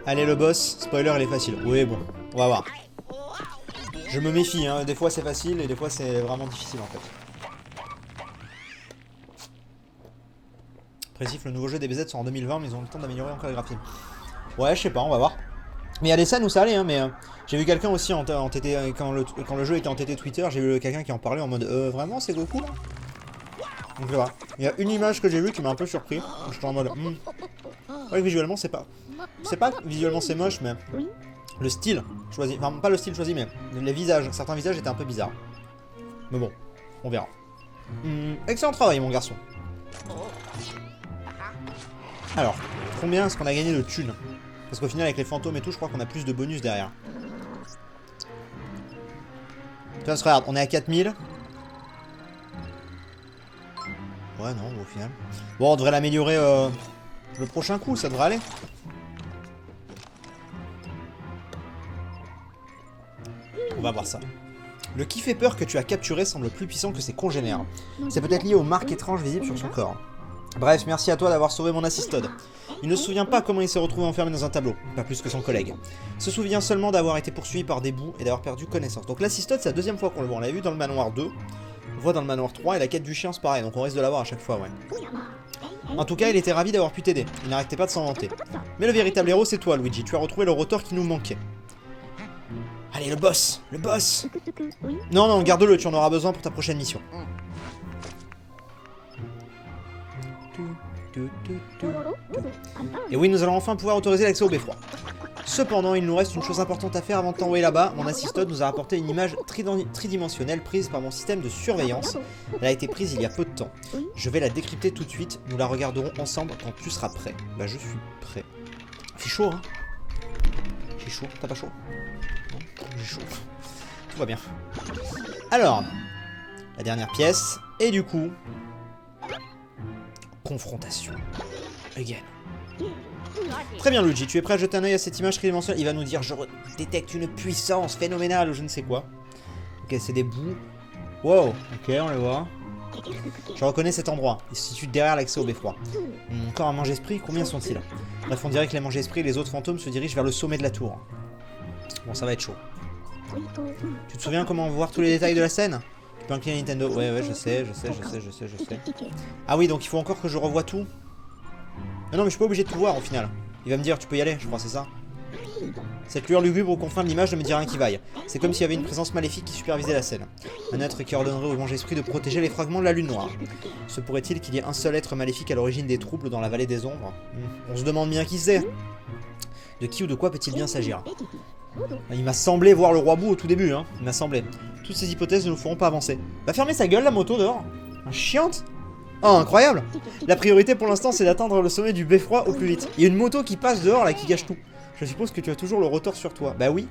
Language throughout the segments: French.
Allez, le boss. Spoiler, il est facile. Oui, bon. On va voir. Je me méfie, hein. Des fois c'est facile et des fois c'est vraiment difficile en fait. Précif, le nouveau jeu des BZ sort en 2020, mais ils ont le temps d'améliorer encore les graphismes. Ouais, je sais pas, on va voir. Mais il y a des scènes où ça allait, hein, mais j'ai vu quelqu'un aussi en TT, quand le jeu était en TT Twitter, j'ai vu quelqu'un qui en parlait en mode vraiment c'est Goku là. Donc voilà. Il y a une image que j'ai vue qui m'a un peu surpris. J'étais en mode ouais, visuellement c'est pas. C'est pas visuellement c'est moche, mais le style choisi. Enfin, pas le style choisi, mais les visages. Certains visages étaient un peu bizarres. Mais bon, on verra. Excellent travail, mon garçon. Alors, combien est-ce qu'on a gagné de thunes? Parce qu'au final, avec les fantômes et tout, je crois qu'on a plus de bonus derrière. Tu vois, regarde, on est à 4000. Ouais, non, au final. Bon, on devrait l'améliorer le prochain coup, ça devrait aller. On va voir ça. Le qui fait peur que tu as capturé semble plus puissant que ses congénères. C'est peut-être lié aux marques étranges visibles sur son corps. Bref, merci à toi d'avoir sauvé mon assistode. Il ne se souvient pas comment il s'est retrouvé enfermé dans un tableau, pas plus que son collègue. Il se souvient seulement d'avoir été poursuivi par des bouts et d'avoir perdu connaissance. Donc l'assistode, c'est la deuxième fois qu'on le voit. On l'a vu dans le manoir 2, on le voit dans le manoir 3, et la quête du chien, c'est pareil, donc on risque de l'avoir à chaque fois, ouais. En tout cas, il était ravi d'avoir pu t'aider. Il n'arrêtait pas de s'en vanter. Mais le véritable héros, c'est toi, Luigi. Tu as retrouvé le rotor qui nous manquait. Allez, le boss! Le boss! Non, non, garde-le, tu en auras besoin pour ta prochaine mission. Et oui, nous allons enfin pouvoir autoriser l'accès au beffroi. Cependant, il nous reste une chose importante à faire avant de t'envoyer là-bas. Mon assistode nous a rapporté une image tridimensionnelle prise par mon système de surveillance. Elle a été prise il y a peu de temps. Je vais la décrypter tout de suite. Nous la regarderons ensemble quand tu seras prêt. Bah, je suis prêt. J'ai chaud, hein? J'ai chaud. T'as pas chaud? Non, j'ai chaud. Tout va bien. Alors, la dernière pièce. Et du coup... confrontation. Again. Très bien, Luigi, tu es prêt à jeter un œil à cette image tridimensionnelle? Il va nous dire, je détecte une puissance phénoménale ou je ne sais quoi. Ok, c'est des bouts. Wow, ok, on les voit. Je reconnais cet endroit. Il se situe derrière l'accès au beffroi. Encore un mange-esprit, combien sont-ils? Bref, on dirait que les mange-esprits et les autres fantômes se dirigent vers le sommet de la tour. Bon, ça va être chaud. Tu te souviens comment voir tous les détails de la scène? Tu peux incliner Nintendo. Ouais, je sais. Ah oui, donc il faut encore que je revoie tout. Non, mais je suis pas obligé de tout voir au final. Il va me dire, tu peux y aller, je crois, c'est ça. Cette lueur lugubre aux confins de l'image ne me dit rien qui vaille. C'est comme s'il y avait une présence maléfique qui supervisait la scène. Un être qui ordonnerait au mange-esprit de protéger les fragments de la lune noire. Se pourrait-il qu'il y ait un seul être maléfique à l'origine des troubles dans la vallée des ombres? On se demande bien qui c'est. De qui ou de quoi peut-il bien s'agir? Il m'a semblé voir le roi Bou au tout début, hein. Il m'a semblé. Toutes ces hypothèses ne nous feront pas avancer. Va fermer sa gueule, la moto, dehors. Un chiante. Oh, incroyable! La priorité pour l'instant, c'est d'atteindre le sommet du beffroi au plus vite. Il y a une moto qui passe dehors, là, qui gâche tout. Je suppose que tu as toujours le rotor sur toi. Bah oui.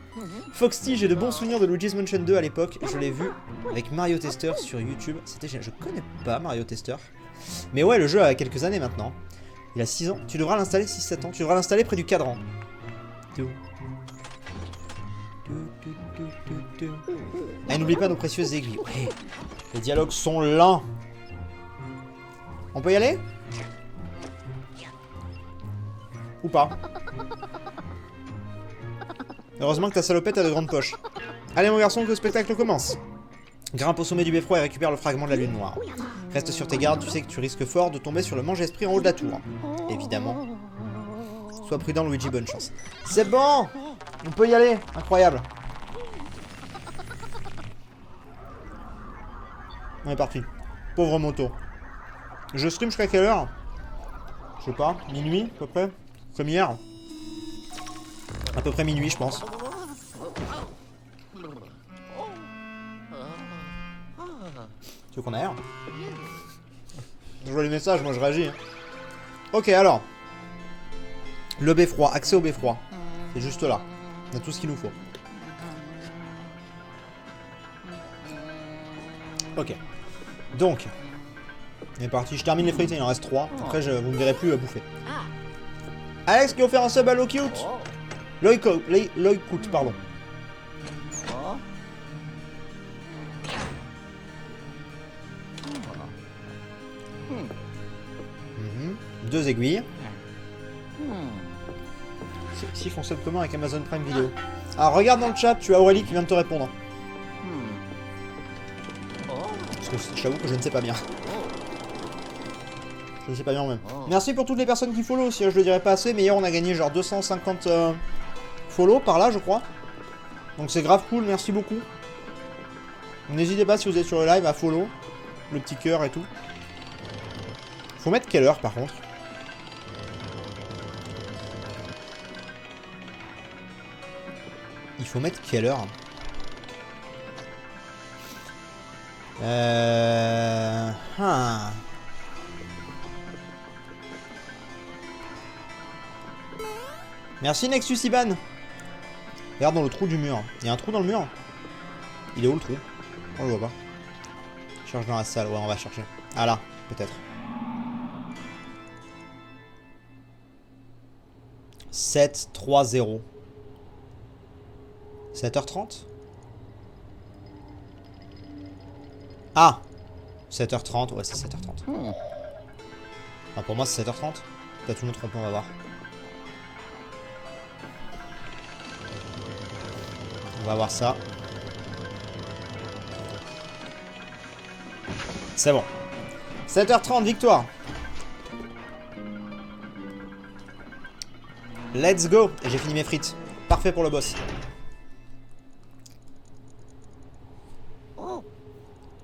Foxty, j'ai de bons souvenirs de Luigi's Mansion 2 à l'époque. Je l'ai vu avec Mario Tester sur YouTube. C'était génial. Je connais pas Mario Tester. Mais ouais, le jeu a quelques années maintenant. Il a 6 ans. Tu devras l'installer 6-7 ans. Tu devras l'installer près du cadran. Et n'oublie pas nos précieuses aiguilles. Ouais. Les dialogues sont lents. On peut y aller? Ou pas? Heureusement que ta salopette a de grandes poches. Allez mon garçon, que le spectacle commence. Grimpe au sommet du beffroi et récupère le fragment de la lune noire. Reste sur tes gardes, tu sais que tu risques fort de tomber sur le mange-esprit en haut de la tour. Évidemment. Sois prudent Luigi, bonne chance. C'est bon! On peut y aller! Incroyable! On est parti. Pauvre moto. Je stream jusqu'à quelle heure? Je sais pas, minuit à peu près? Comme hier? À peu près minuit, je pense. Tu veux qu'on aère? Je vois les messages, moi je réagis. Hein. Ok, alors. Le beffroi, accès au beffroi. C'est juste là. On a tout ce qu'il nous faut. Ok. Donc. On est parti. Je termine les frites, il en reste 3. Après, vous me verrez plus bouffer. Alex qui a offert un sub à Loycoot. Loycoot, pardon. Deux aiguilles. Si fonctionne comment avec Amazon Prime Video? Alors regarde dans le chat, tu as Aurélie qui vient de te répondre. Parce que je t'avoue que je ne sais pas bien. Je ne sais pas bien même. Merci pour toutes les personnes qui follow aussi, je le dirais pas assez, mais hier on a gagné genre 250 follow par là je crois. Donc c'est grave cool, merci beaucoup. N'hésitez pas si vous êtes sur le live à follow, le petit cœur et tout. Faut mettre quelle heure par contre? Il faut mettre quelle heure? Merci Nexus Iban. Regarde dans le trou du mur. Il y a un trou dans le mur? Il est où le trou? On le voit pas. Cherche dans la salle, ouais on va chercher. Ah là, peut-être. 7-3-0. 7h30? Ah 7h30, ouais c'est 7h30. Enfin, pour moi c'est 7h30. Peut-être une autre trompe, on va voir. On va voir ça. C'est bon. 7h30, victoire. Let's go. Et j'ai fini mes frites. Parfait pour le boss.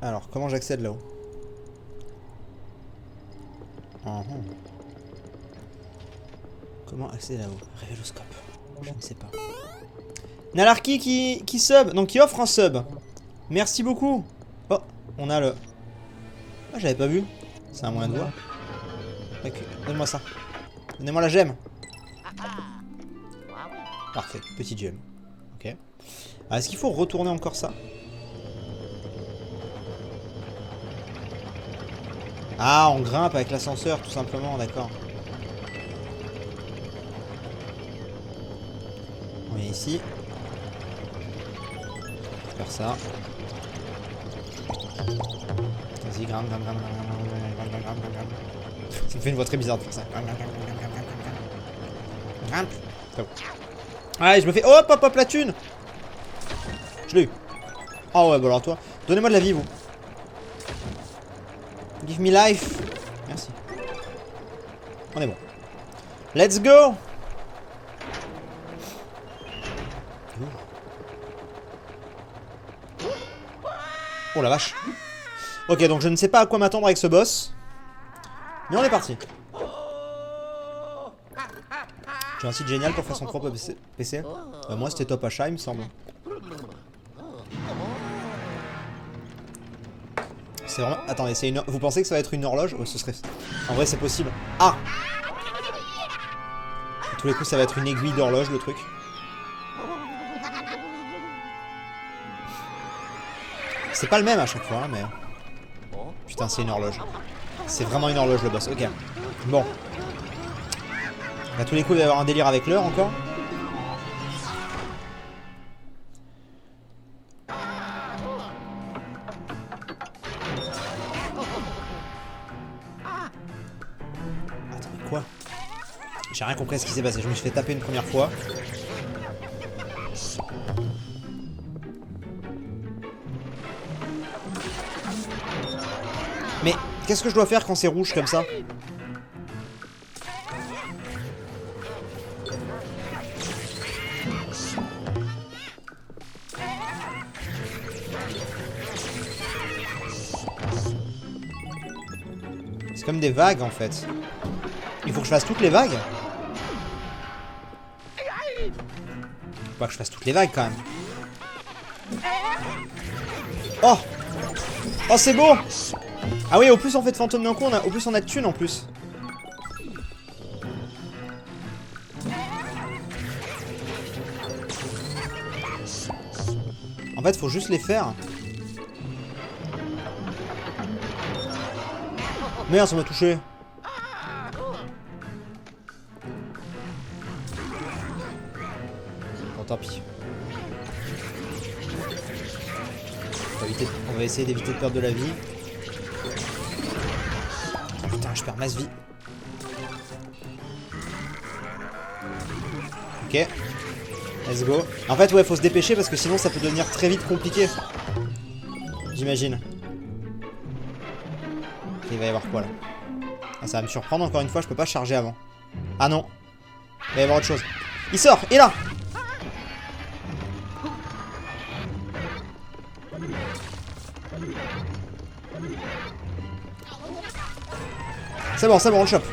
Alors, comment j'accède là-haut? Comment accéder là-haut? Révéloscope. Je ne sais pas. Nalarki qui sub, donc qui offre un sub. Merci beaucoup. Oh, on a le... Ah, j'avais pas vu. C'est un moyen de voir. Ok, donne-moi ça. Donnez-moi la gemme. Parfait, petite gemme. Ok. Ah, est-ce qu'il faut retourner encore ça? Ah, on grimpe avec l'ascenseur, tout simplement, d'accord. On est ici. Faire ça. Vas-y, grimpe, grimpe, grimpe, grimpe. Ça me fait une voix très bizarre de faire ça. Grimpe. Allez, je me fais... Hop, hop, hop, la thune. Je l'ai eu. Ah ouais, bah alors toi. Donnez-moi de la vie, vous. Give me life. Merci. On est bon. Let's go. Oh la vache. Ok, donc je ne sais pas à quoi m'attendre avec ce boss. Mais on est parti. J'ai un site génial pour faire son propre PC. Moi c'était top achat il me semble. C'est vraiment... Attendez, c'est une... Vous pensez que ça va être une horloge? Oh, ce serait... En vrai c'est possible. Ah! À tous les coups ça va être une aiguille d'horloge le truc. C'est pas le même à chaque fois, hein, mais... Putain, c'est une horloge. C'est vraiment une horloge le boss, ok. Bon. À tous les coups, il va y avoir un délire avec l'heure encore. Attends, mais quoi? J'ai rien compris à ce qui s'est passé. Je me suis fait taper une première fois. Mais qu'est-ce que je dois faire quand c'est rouge comme ça? C'est comme des vagues en fait. Il faut que je fasse toutes les vagues? Faut pas que je fasse toutes les vagues quand même. Oh! Oh c'est beau! Ah oui, au plus on fait de fantômes d'un coup, au plus on a de thunes en plus. En fait, faut juste les faire. Merde, ça m'a touché. Bon, tant pis. On va essayer d'éviter de perdre de la vie. Putain, je perds masse vie. Ok. Ok. Let's go. En fait, ouais, faut se dépêcher parce que sinon ça peut devenir très vite compliqué. J'imagine. Ok, il va y avoir quoi là? Ah, ça va me surprendre encore une fois, je peux pas charger avant. Ah non. Il va y avoir autre chose. Il sort, il est là. C'est bon, on le chope.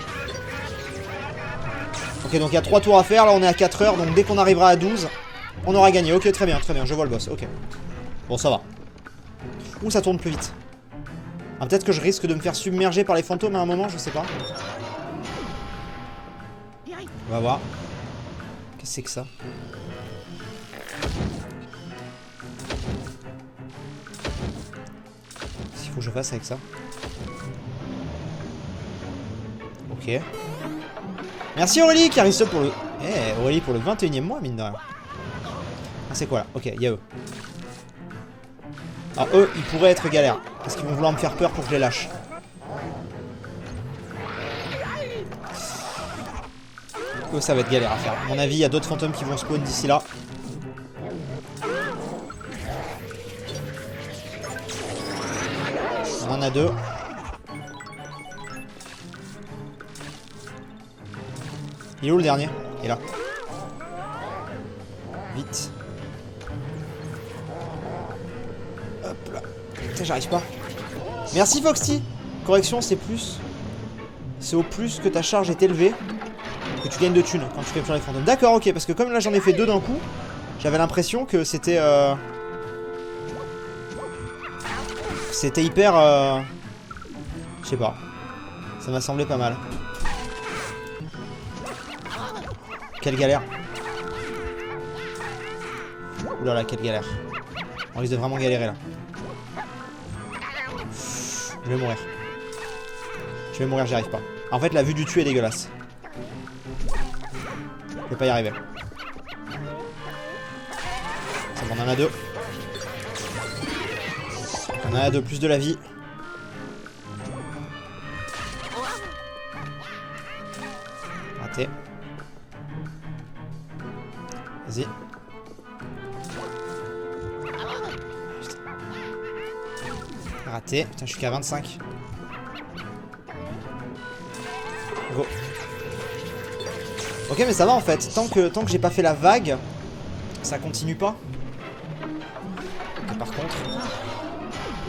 Ok, donc il y a 3 tours à faire, là on est à 4 heures, donc dès qu'on arrivera à 12, on aura gagné. Ok, très bien, je vois le boss, ok. Bon, ça va. Ouh, ça tourne plus vite. Ah, peut-être que je risque de me faire submerger par les fantômes à un moment, je sais pas. On va voir. Qu'est-ce que c'est que ça? Qu'est-ce qu'il faut que je fasse avec ça? Ok. Merci Aurélie qui arrive pour le... Eh, Aurélie pour le 21e mois, mine de rien. Ah, c'est quoi là? Ok, il y a eux. Alors eux, ils pourraient être galères. Parce qu'ils vont vouloir me faire peur pour que je les lâche. Eux, ça va être galère à faire. À mon avis, il y a d'autres fantômes qui vont spawn d'ici là. On en a 2. Il est où le dernier? Il est là. Vite. Hop là. Putain, j'arrive pas. Merci Foxy. Correction, c'est plus. C'est au plus que ta charge est élevée que tu gagnes de thunes quand tu captures les fantômes. D'accord, ok, parce que comme là j'en ai fait 2 d'un coup, j'avais l'impression que c'était... C'était hyper... Je sais pas. Ça m'a semblé pas mal. Quelle galère. Oulala, quelle galère. On risque de vraiment galérer là. Je vais mourir. J'y arrive pas. En fait, la vue du dessus est dégueulasse. Je vais pas y arriver. C'est bon, on en a 2. On en a 2, plus de la vie. Raté. Vas-y. Raté. Putain, je suis qu'à 25. Go. Ok, mais ça va en fait. Tant que j'ai pas fait la vague, ça continue pas. Ok, par contre,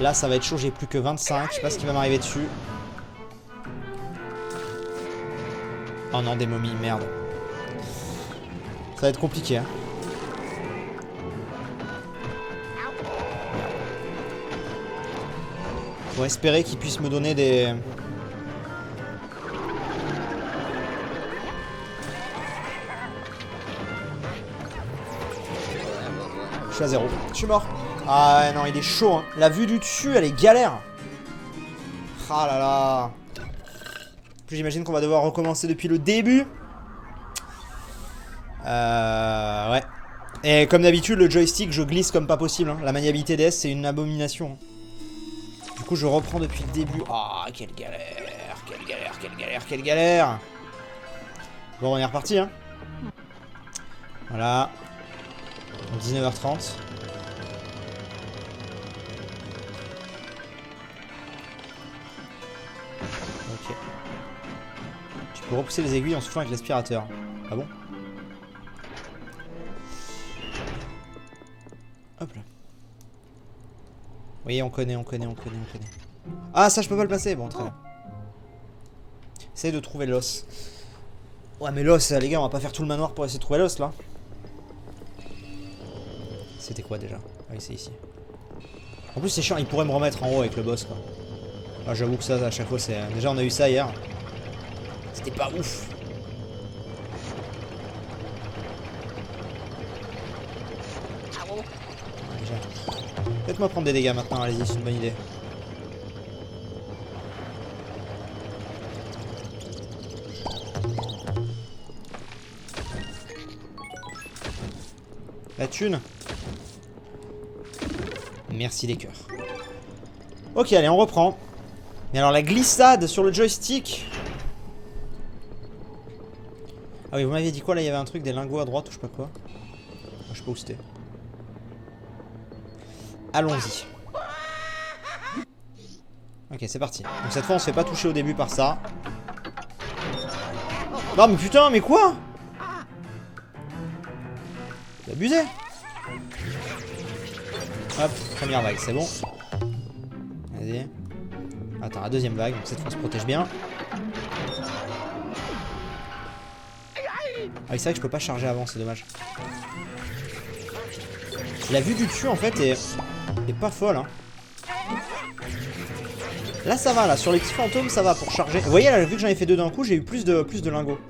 là ça va être chaud. J'ai plus que 25. Je sais pas ce qui va m'arriver dessus. Oh non, des momies, merde. Ça va être compliqué, hein. Faut espérer qu'ils puissent me donner des... Je suis à 0. Je suis mort. Ah non, il est chaud, hein. La vue du dessus, elle est galère. Ah là là. Plus j'imagine qu'on va devoir recommencer depuis le début. Ouais. Et comme d'habitude, le joystick, je glisse comme pas possible, hein. La maniabilité DS, c'est une abomination. Du coup, je reprends depuis le début. Ah, quelle galère. Quelle galère. Bon, on est reparti, hein. Voilà. 19h30. Ok. Tu peux repousser les aiguilles en soufflant avec l'aspirateur. Ah bon? Hop là. Oui, on connaît. Ah, ça, je peux pas le passer. Bon, très bien. Essaye de trouver l'os. Ouais, mais l'os, les gars, on va pas faire tout le manoir pour essayer de trouver l'os, là. C'était quoi, déjà? Ah oui, c'est ici. En plus, c'est chiant, il pourrait me remettre en haut avec le boss, quoi. Ah, j'avoue que ça, à chaque fois, c'est... Déjà, on a eu ça hier. C'était pas ouf. Déjà. Faites-moi prendre des dégâts maintenant, allez-y, c'est une bonne idée. La thune. Merci les cœurs. Ok, allez, on reprend. Mais alors, la glissade sur le joystick. Ah oui, vous m'aviez dit quoi là? Il y avait un truc, des lingots à droite ou je sais pas quoi. Je sais pas où c'était. Allons-y. Ok, c'est parti. Donc cette fois, on se fait pas toucher au début par ça. Non mais putain, mais quoi? C'est abusé. Hop, première vague, c'est bon. Vas-y. Attends, la deuxième vague, donc cette fois on se protège bien. Ah oui, c'est vrai que je peux pas charger avant, c'est dommage. La vue du dessus en fait est pas folle hein. Là ça va, là sur les petits fantômes ça va pour charger. Vous voyez là, vu que j'en ai fait deux d'un coup, j'ai eu plus de lingots.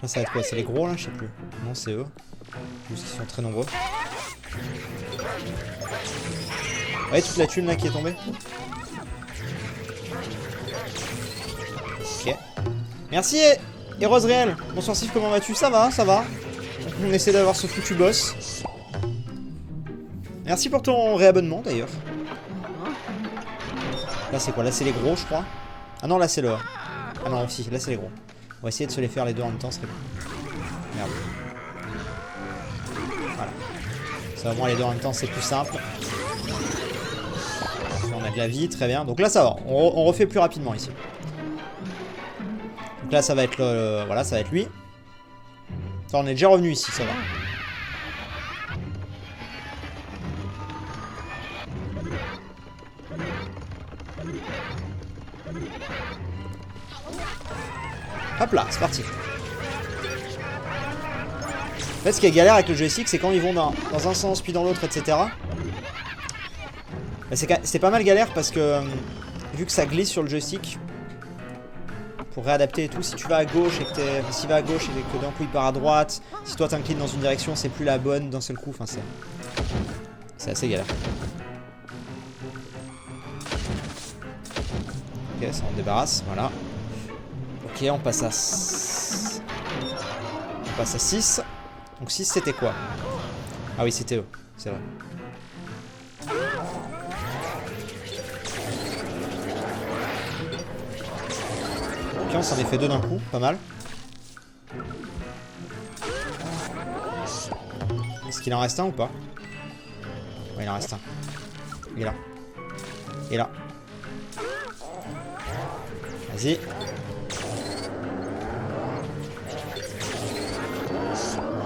Là ça va être quoi? C'est les gros là? Je sais plus. Non c'est eux. Juste qu'ils sont très nombreux. Vous voyez toute la thune là qui est tombée? Ok. Merci et Rose Réel. Bonsoir Sif, comment vas-tu? Ça va, ça va. On essaie d'avoir ce foutu boss. Merci pour ton réabonnement d'ailleurs. Là c'est quoi? Là c'est les gros je crois. Ah non là c'est le... Ah non si, là c'est les gros. On va essayer de se les faire les deux en même temps, ce serait bon. Merde. Voilà. Ça au moins les deux en même temps c'est plus simple. On a de la vie, très bien. Donc là ça va, on refait plus rapidement ici. Donc là ça va être le... Voilà, ça va être lui. Ça, on est déjà revenu ici, ça va. Hop là, c'est parti. En fait, ce qui est galère avec le joystick, c'est quand ils vont dans un sens puis dans l'autre, etc. C'est pas mal galère parce que vu que ça glisse sur le joystick, pour réadapter et tout, si tu vas à gauche et que s'il va à gauche et que d'un coup il part à droite, si toi t'inclines dans une direction, c'est plus la bonne d'un seul coup. Enfin, c'est assez galère. Ok, ça on débarrasse, voilà. Ok, on passe à... On passe à 6. Donc 6 c'était quoi? Ah oui, c'était eux, c'est vrai. Ok, on s'en est fait deux d'un coup, pas mal. Est-ce qu'il en reste un ou pas? Ouais, il en reste un. Il est là. Il est là. Vas-y.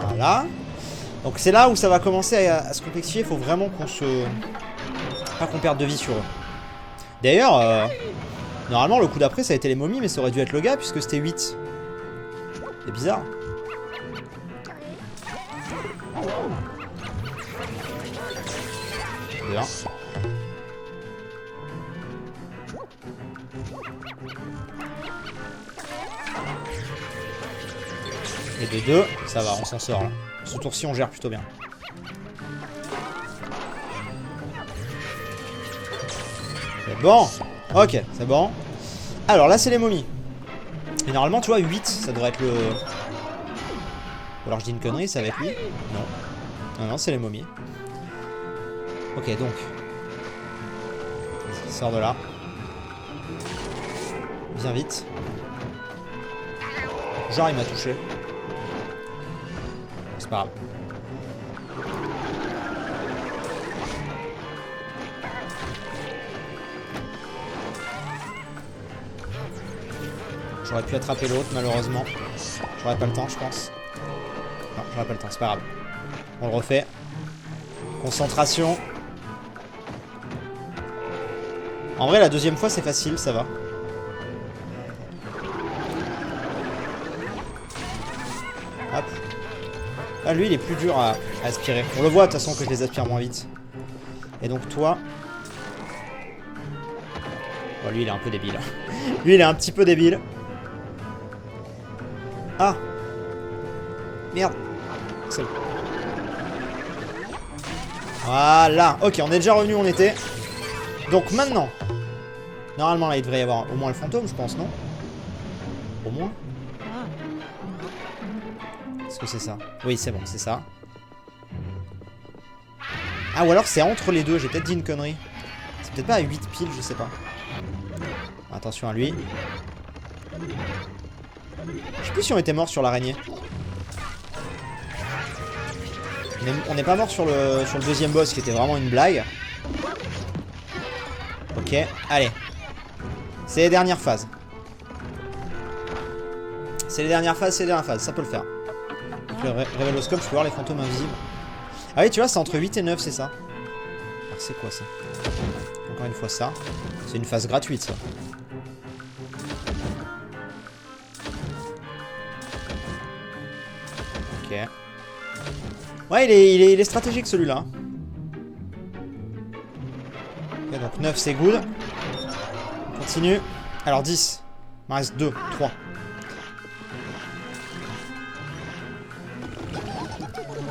Voilà. Donc c'est là où ça va commencer à se complexifier. Il faut vraiment qu'on se... Pas qu'on perde de vie sur eux. D'ailleurs, normalement le coup d'après ça a été les momies, mais ça aurait dû être le gars puisque c'était 8. C'est bizarre. Bien. Et de 2, ça va, on s'en sort là. Ce tour-ci, on gère plutôt bien. C'est bon. Ok, c'est bon. Alors là, c'est les momies. Et normalement, tu vois, 8, ça devrait être le... Ou alors je dis une connerie, ça va être lui? Non. Non, non, c'est les momies. Ok, donc. Vas-y, sors de là. Viens vite. Genre, il m'a touché. C'est pas grave. J'aurais pu attraper l'autre, malheureusement. J'aurais pas le temps, je pense. Non, j'aurais pas le temps, c'est pas grave. On le refait. Concentration. En vrai, la deuxième fois, c'est facile, ça va. Hop. Ah, lui, il est plus dur à aspirer. On le voit, de toute façon, que je les aspire moins vite. Et donc, toi... Bon, lui, il est un peu débile. Lui, il est un petit peu débile. Ah. Merde. C'est bon. Voilà. Ok, on est déjà revenu où on était. Donc, maintenant... Normalement, là, il devrait y avoir au moins le fantôme, je pense, non? Au moins. Est-ce que c'est ça? Oui, c'est bon, c'est ça. Ah, ou alors c'est entre les deux, j'ai peut-être dit une connerie. C'est peut-être pas à 8 piles, je sais pas. Attention à lui. Je sais plus si on était mort sur l'araignée. On n'est pas mort sur le deuxième boss qui était vraiment une blague. Ok, allez. C'est les dernières phases. C'est les dernières phases, ça peut le faire. Avec le révéloscope, je peux voir les fantômes invisibles. Ah oui, tu vois, c'est entre 8 et 9, c'est ça. Alors c'est quoi ça? Encore une fois ça. C'est une phase gratuite, ça. Ok. Ouais, il est stratégique celui-là. Ok, donc 9 c'est good. On continue. Alors 10. Il me reste 2, 3.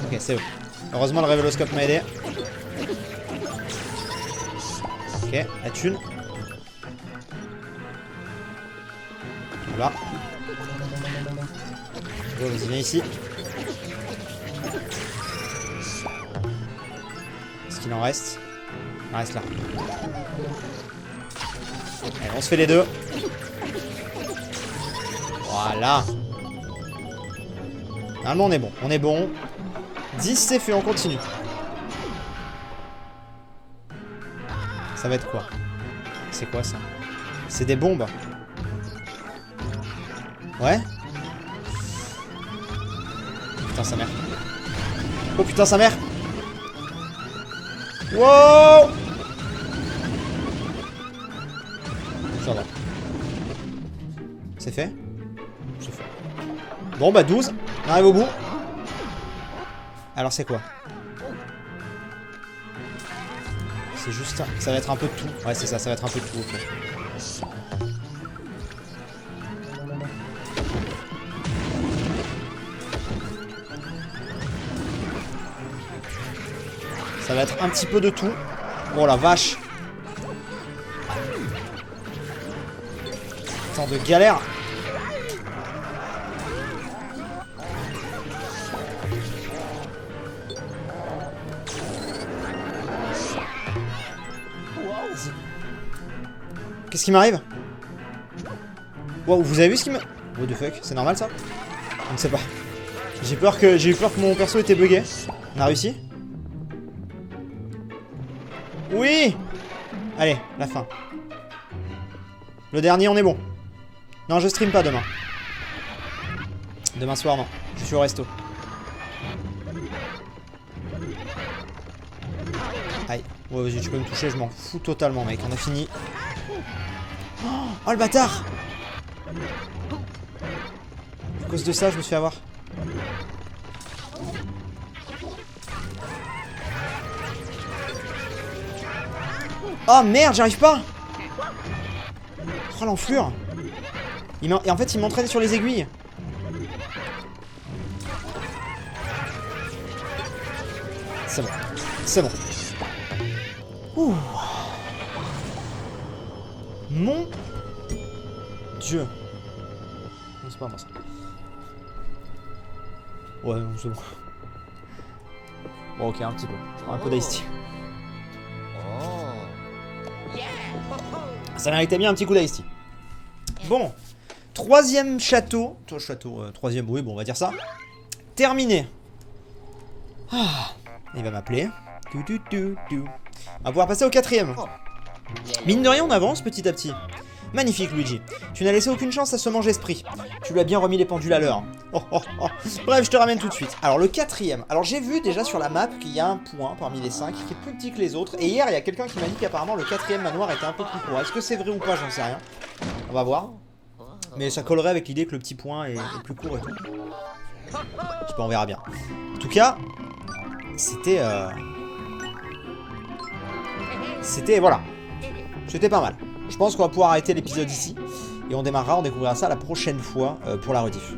Ok, c'est eux. Heureusement le révéloscope m'a aidé. Ok, la thune. Voilà. Oh, vas-y, viens ici. Est-ce qu'il en reste? Il en reste là. Allez, on se fait les deux. Voilà. Normalement, on est bon. On est bon. 10, c'est fait, on continue. Ça va être quoi? C'est quoi ça? C'est des bombes. Ouais? Putain, sa mère. Oh putain, sa mère! Wow! Ça va. C'est fait? C'est fait. Bon, bah 12. On arrive au bout. Alors, c'est quoi? C'est juste... Ça va être un peu de tout. Ouais, c'est ça, ça va être un peu de tout. Ok. Ça va être un petit peu de tout. Oh la vache. Tant de galère. Qu'est-ce qui m'arrive? Wow, vous avez vu ce qui me... What the fuck? C'est normal ça? Je ne sais pas. J'ai eu peur que mon perso était bugué. On a réussi? Oui! Allez, la fin. Le dernier, on est bon. Non, je stream pas demain. Demain soir, non. Je suis au resto. Aïe. Ouais, vas-y, tu peux me toucher, je m'en fous totalement, mec. On a fini. Oh, le bâtard! À cause de ça, je me suis fait avoir. Oh merde, j'arrive pas! Oh l'enflure! Et en fait, il m'entraîne sur les aiguilles. C'est bon. C'est bon. Ouh. Mon Dieu. Non, c'est pas moi ça. Ouais, non, c'est bon. Bon, ok, un petit peu. Je prends un peu d'ice tea. Ça méritait bien un petit coup d'ice tea. Bon. Troisième château. Troisième, oui, bon, on va dire ça. Terminé. Ah, il va m'appeler. On va pouvoir passer au quatrième. Mine de rien, on avance petit à petit. Magnifique, Luigi. Tu n'as laissé aucune chance à ce mange-esprit. Tu lui as bien remis les pendules à l'heure. Oh, oh, oh. Bref, je te ramène tout de suite. Alors, le quatrième. Alors, j'ai vu déjà sur la map qu'il y a un point parmi les 5 qui est plus petit que les autres. Et hier, il y a quelqu'un qui m'a dit qu'apparemment le quatrième manoir était un peu plus court. Est-ce que c'est vrai ou pas? J'en sais rien. On va voir. Mais ça collerait avec l'idée que le petit point est plus court et tout. Je sais pas, on verra bien. En tout cas, c'était... voilà. C'était pas mal. Je pense qu'on va pouvoir arrêter l'épisode ici. Et on démarrera, on découvrira ça la prochaine fois pour la rediff.